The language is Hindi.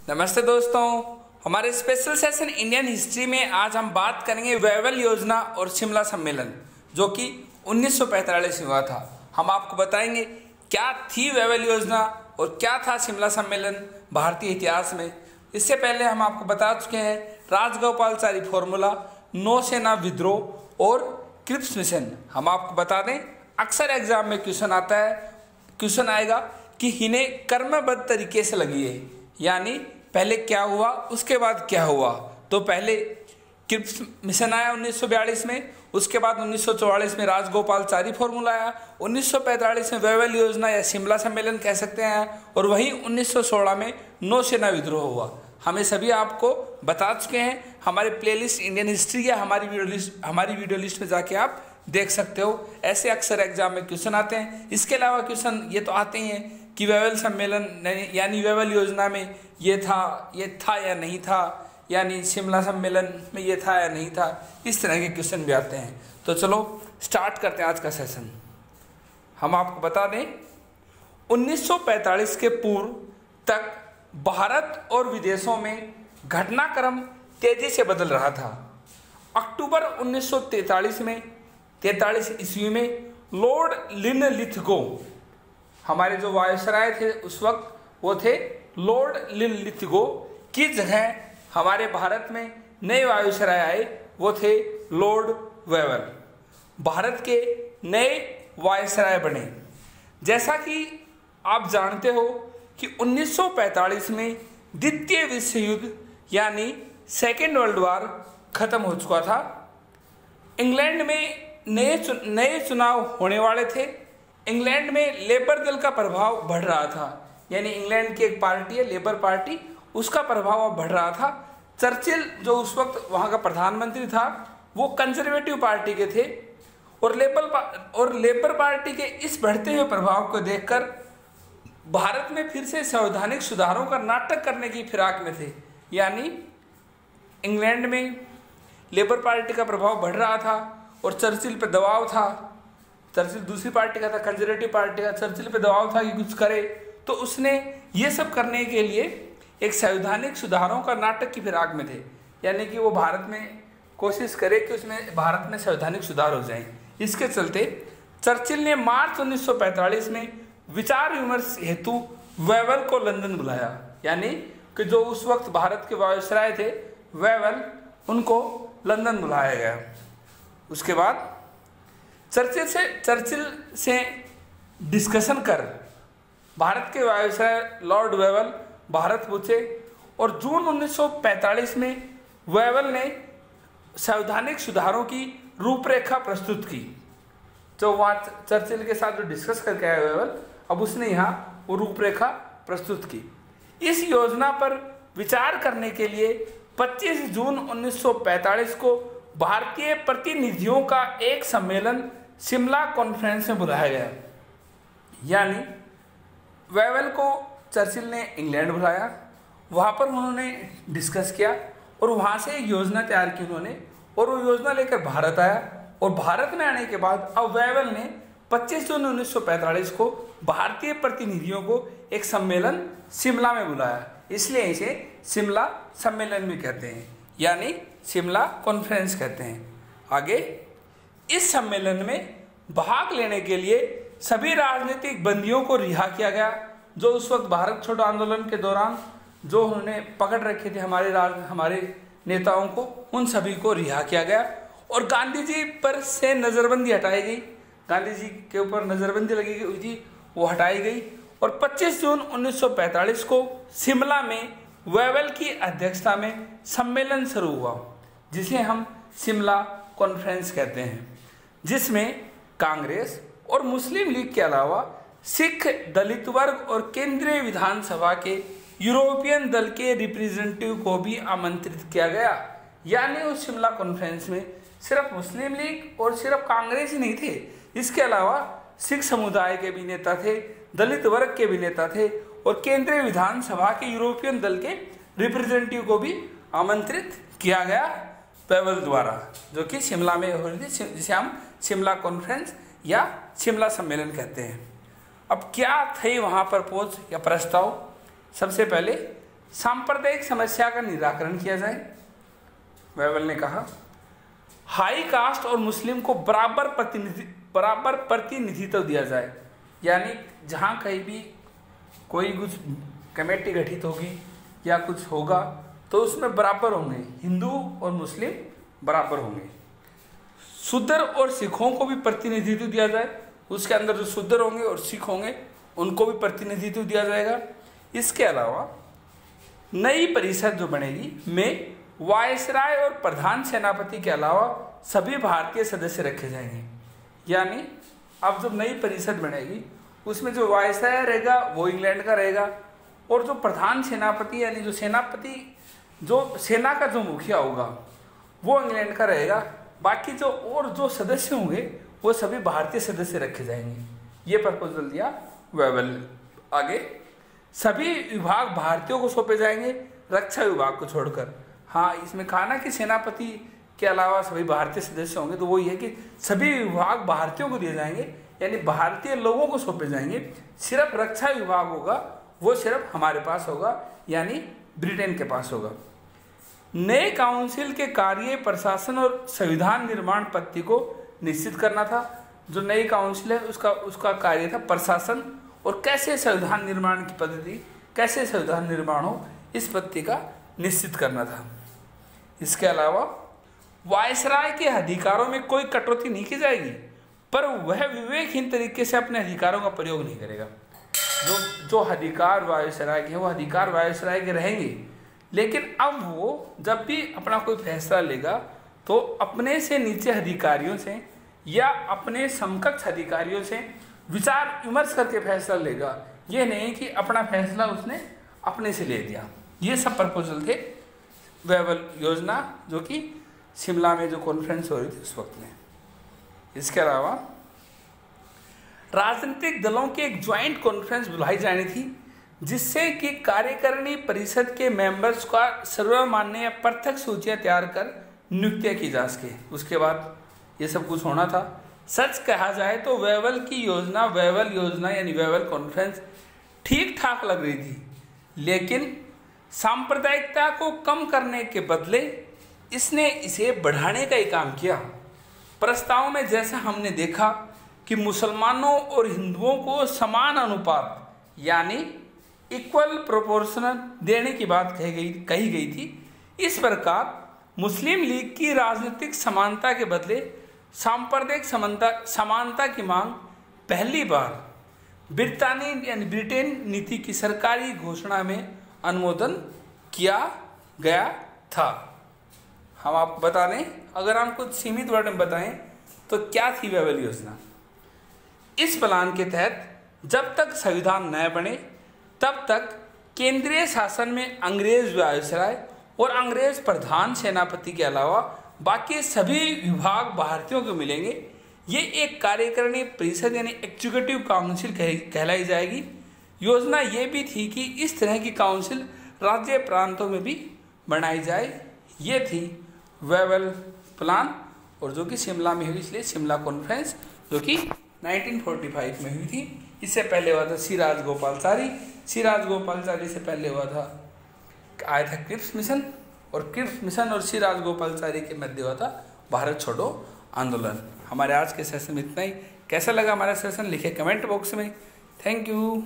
नमस्ते दोस्तों, हमारे स्पेशल सेशन इंडियन हिस्ट्री में आज हम बात करेंगे वेवल योजना और शिमला सम्मेलन जो कि 1945 में हुआ था। हम आपको बताएंगे क्या थी वेवल योजना और क्या था शिमला सम्मेलन भारतीय इतिहास में। इससे पहले हम आपको बता चुके हैं राजगोपालाचारी फॉर्मूला, नौसेना विद्रोह और क्रिप्स मिशन। हम आपको बता दें अक्सर एग्जाम में क्वेश्चन आएगा कि इन्हें क्रमबद्ध तरीके से लगी है, यानी पहले क्या हुआ उसके बाद क्या हुआ। तो पहले क्रिप्स मिशन आया 1942 में, उसके बाद 1944 में राजगोपालाचारी फॉर्मूला आया, 1945 में वेवल योजना या शिमला सम्मेलन कह सकते हैं, और वहीं 1916 में नौसेना विद्रोह हुआ। हमें सभी आपको बता चुके हैं। हमारे प्लेलिस्ट इंडियन हिस्ट्री या हमारी वीडियो लिस्ट में जाके आप देख सकते हो। ऐसे अक्सर एग्जाम में क्वेश्चन आते हैं। इसके अलावा क्वेश्चन ये तो आते ही हैं कि वेवल सम्मेलन यानी वेवल योजना में ये था या नहीं था, यानी शिमला सम्मेलन में ये था या नहीं था। इस तरह के क्वेश्चन भी आते हैं। तो चलो स्टार्ट करते हैं आज का सेशन। हम आपको बता दें 1945 के पूर्व तक भारत और विदेशों में घटनाक्रम तेजी से बदल रहा था। अक्टूबर 1943 ईस्वी में लॉर्ड लिनलिथगो, हमारे जो वायसराय थे उस वक्त वो थे लॉर्ड लिनलिथगो की जगह हमारे भारत में नए वायसराय आए, वो थे लॉर्ड वेवल। भारत के नए वायसराय बने। जैसा कि आप जानते हो कि 1945 में द्वितीय विश्व युद्ध यानी सेकेंड वर्ल्ड वार खत्म हो चुका था। इंग्लैंड में नए चुनाव होने वाले थे। इंग्लैंड में लेबर दल का प्रभाव बढ़ रहा था, यानी इंग्लैंड की एक पार्टी है लेबर पार्टी, उसका प्रभाव अब बढ़ रहा था। चर्चिल जो उस वक्त वहाँ का प्रधानमंत्री था वो कंजर्वेटिव पार्टी के थे, और लेबर पार्टी के इस बढ़ते हुए प्रभाव को देखकर भारत में फिर से संवैधानिक सुधारों का नाटक करने की फिराक में थे। यानी इंग्लैंड में लेबर पार्टी का प्रभाव बढ़ रहा था और चर्चिल पर दबाव था। चर्चिल दूसरी पार्टी का था, कंजर्वेटिव पार्टी का। चर्चिल पे दबाव था कि कुछ करे, तो उसने ये सब करने के लिए एक संवैधानिक सुधारों का नाटक की फिराक में थे, यानी कि वो भारत में कोशिश करे कि उसमें भारत में संवैधानिक सुधार हो जाए। इसके चलते चर्चिल ने मार्च 1945 में विचार विमर्श हेतु वेवल को लंदन बुलाया, यानी कि जो उस वक्त भारत के वायसराय थे वेवल, उनको लंदन बुलाया गया। उसके बाद चर्चिल से डिस्कशन कर भारत के वायसराय लॉर्ड वेवल भारत पहुंचे, और जून 1945 में वेवल ने संवैधानिक सुधारों की रूपरेखा प्रस्तुत की। जो वहाँ चर्चिल के साथ जो डिस्कस करके आया वेवल, अब उसने यहाँ वो रूपरेखा प्रस्तुत की। इस योजना पर विचार करने के लिए 25 जून 1945 को भारतीय प्रतिनिधियों का एक सम्मेलन शिमला कॉन्फ्रेंस में बुलाया गया। यानी वेवल को चर्चिल ने इंग्लैंड बुलाया, वहाँ पर उन्होंने डिस्कस किया और वहाँ से एक योजना तैयार की उन्होंने, और वो योजना लेकर भारत आया। और भारत में आने के बाद अब वेवल ने 25 जून 1945 को भारतीय प्रतिनिधियों को एक सम्मेलन शिमला में बुलाया, इसलिए इसे शिमला सम्मेलन भी कहते हैं, यानी शिमला कॉन्फ्रेंस कहते हैं। आगे इस सम्मेलन में भाग लेने के लिए सभी राजनीतिक बंदियों को रिहा किया गया, जो उस वक्त भारत छोड़ो आंदोलन के दौरान जो उन्होंने पकड़ रखे थे हमारे नेताओं को, उन सभी को रिहा किया गया। और गांधी जी पर से नज़रबंदी हटाई गई, गांधी जी के ऊपर नज़रबंदी लगी हुई थी, वो हटाई गई। और 25 जून 1945 को शिमला में वेवल की अध्यक्षता में सम्मेलन शुरू हुआ, जिसे हम शिमला कॉन्फ्रेंस कहते हैं, जिसमें कांग्रेस और मुस्लिम लीग के अलावा सिख, दलित वर्ग और केंद्रीय विधानसभा के यूरोपियन दल के रिप्रेजेंटेटिव को भी आमंत्रित किया गया। यानी उस शिमला कॉन्फ्रेंस में सिर्फ मुस्लिम लीग और सिर्फ कांग्रेस ही नहीं थे, इसके अलावा सिख समुदाय के भी नेता थे, दलित वर्ग के भी नेता थे, और केंद्रीय विधानसभा के यूरोपियन दल के रिप्रेजेंटेटिव को भी आमंत्रित किया गया वेवल द्वारा, जो कि शिमला में हो रही थी, जिसे हम शिमला कॉन्फ्रेंस या शिमला सम्मेलन कहते हैं। अब क्या थे वहाँ पर प्रपोज या प्रस्ताव? सबसे पहले सांप्रदायिक समस्या का निराकरण किया जाए। वेवल ने कहा हाई कास्ट और मुस्लिम को बराबर प्रतिनिधित्व दिया जाए, यानी जहाँ कहीं भी कोई कुछ कमेटी गठित होगी या कुछ होगा तो उसमें बराबर होंगे, हिंदू और मुस्लिम बराबर होंगे। शूद्र और सिखों को भी प्रतिनिधित्व दिया जाए, उसके अंदर जो शूद्र होंगे और सिख होंगे उनको भी प्रतिनिधित्व दिया जाएगा। इसके अलावा नई परिषद जो बनेगी में वायसराय और प्रधान सेनापति के अलावा सभी भारतीय सदस्य रखे जाएंगे। यानी अब जब नई परिषद बनेगी उसमें जो वायसराय रहेगा वो इंग्लैंड का रहेगा, और जो प्रधान सेनापति यानी जो सेनापति जो सेना का जो मुखिया होगा वो इंग्लैंड का रहेगा। बाकी जो सदस्य होंगे वो सभी भारतीय सदस्य रखे जाएंगे। ये प्रपोजल दिया वेवल ने। आगे सभी विभाग भारतीयों को सौंपे जाएंगे, रक्षा विभाग को छोड़कर। हाँ, इसमें कहा ना कि सेनापति के अलावा सभी भारतीय सदस्य होंगे, तो वो ये कि सभी विभाग भारतीयों को दिए जाएंगे, यानी भारतीय लोगों को सौंपे जाएंगे। सिर्फ रक्षा विभाग होगा वो सिर्फ हमारे पास होगा, यानी ब्रिटेन के पास होगा। नए काउंसिल के कार्य, प्रशासन और संविधान निर्माण पद्धति को निश्चित करना था। जो नई काउंसिल है उसका कार्य था प्रशासन और कैसे संविधान निर्माण की पद्धति, कैसे संविधान निर्माण हो, इस पद्धति का निश्चित करना था। इसके अलावा वायसराय के अधिकारों में कोई कटौती नहीं की जाएगी, पर वह विवेकहीन तरीके से अपने अधिकारों का प्रयोग नहीं करेगा। जो अधिकार वायसराय के हैं वो अधिकार वायसराय के रहेंगे, लेकिन अब वो जब भी अपना कोई फैसला लेगा तो अपने से नीचे अधिकारियों से या अपने समकक्ष अधिकारियों से विचार विमर्श करके फैसला लेगा। ये नहीं कि अपना फैसला उसने अपने से ले दिया। ये सब प्रपोजल थे वेवल योजना, जो कि शिमला में जो कॉन्फ्रेंस हो रही थी उस वक्त में। इसके अलावा राजनीतिक दलों की एक ज्वाइंट कॉन्फ्रेंस बुलाई जानी थी, जिससे कि कार्यकारिणी परिषद के मेंबर्स का सर्वमान्य या पृथक सूचियां तैयार कर नियुक्तियां की जा सके। उसके बाद ये सब कुछ होना था। सच कहा जाए तो वेवल की योजना, वेवल योजना यानी वेवल कॉन्फ्रेंस ठीक ठाक लग रही थी, लेकिन सांप्रदायिकता को कम करने के बदले इसने इसे बढ़ाने का ही काम किया। प्रस्ताव में जैसा हमने देखा कि मुसलमानों और हिंदुओं को समान अनुपात यानी इक्वल प्रोपोर्शनल देने की बात कही गई थी। इस प्रकार मुस्लिम लीग की राजनीतिक समानता के बदले सांप्रदायिक समानता की मांग पहली बार ब्रिटेन नीति की सरकारी घोषणा में अनुमोदन किया गया था। हम आपको बता दें, अगर हम कुछ सीमित वर्ड में बताएं तो क्या थी वेवल योजना। इस प्लान के तहत जब तक संविधान न बने तब तक केंद्रीय शासन में अंग्रेज वायसराय और अंग्रेज प्रधान सेनापति के अलावा बाकी सभी विभाग भारतीयों को मिलेंगे। ये एक कार्यकारिणी परिषद यानी एग्जीक्यूटिव काउंसिल कहलाई जाएगी। योजना ये भी थी कि इस तरह की काउंसिल राज्य प्रांतों में भी बनाई जाए। ये थी वेवल प्लान, और जो कि शिमला में हुई, इसलिए शिमला कॉन्फ्रेंस, जो कि 1945 में हुई थी। इससे पहले हुआ था सी राजगोपालाचारी से पहले आया था क्रिप्स मिशन, और क्रिप्स मिशन और सी राजगोपालाचारी के मध्य हुआ था भारत छोड़ो आंदोलन। हमारे आज के सेशन में इतना ही। कैसा लगा हमारा सेशन लिखे कमेंट बॉक्स में। Thank you.